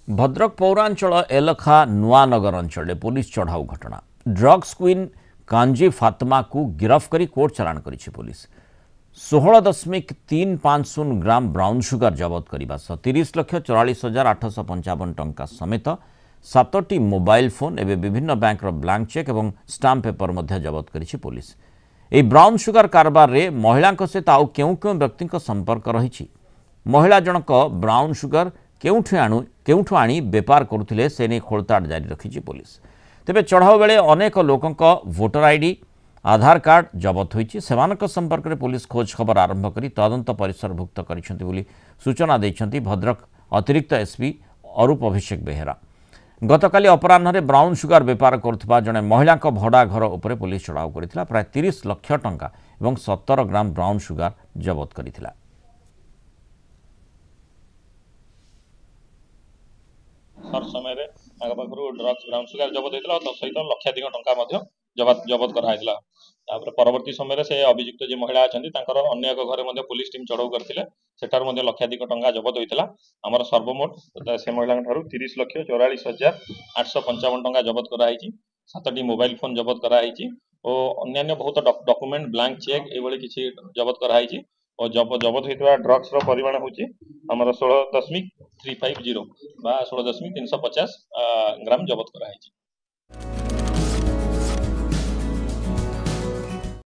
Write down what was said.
भद्रक पौरांचल एलखा नुआनगर अंचल पुलिस चढ़ाऊ घटना drugs queen kanji Fatima को गिरफ्त कर कोर्ट चालाण करिछि पुलिस 16.350 ग्राम ब्राउन सुगर जबत करने 30,44,855 टंका समेत 7टी मोबाइल फोन एवं विभिन्न बैंक ब्लैंक चेक और स्टाम्प पेपर मध्य जबत करिछि पुलिस। ए ब्राउन सुगर कारबार रे महिला सहित आउ केउ व्यक्ति संपर्क रही। महिला जनक ब्राउन सुगर केउठु आनी बेपार करुथिले से नहीं खोलताड़ जारी रखी पुलिस। तेबे चढ़ाऊ बेले अनेक लोकंक वोटर आईडी आधार कार्ड जबत होईछि। सेमानक संपर्क में पुलिस खोज खबर आरंभ करी तदंत परिसरभुक्त करिसेंति बोली सूचना दैछंती भद्रक अतिरिक्त एसपी अरूप अभिषेक बेहेरा। गतकाली अपराह्न ब्राउन सुगर बेपार करुवा जड़े महिला भड़ा घर उपर पुलिस चढ़ाऊ करथिला। प्राय 30 लाख टंका और 17 ग्राम ब्राउन सुगर जबत करथिला। हर समय पाखु ड्रग्स ब्राउन सुगर जबत होता है सहित लक्षाधिक टंका जबत कराइला। परवर्ती समय से अभियुक्त जी महिला अच्छा अन्य एक घरे पुलिस टीम चढ़ाऊ करते लक्षाधिक टंका जबत होता। आमर सर्वमोट से महिला 30,44,855 टंका जबत कराई। 7टी मोबाइल फोन जबत कराई और अन्य बहुत डॉक्यूमेंट ब्लैंक चेक ये किसी जबत कराई। और जबत होता ड्रग्स परिमाण हूँ 16.350 बा 16.350 ग्राम जबत कराई।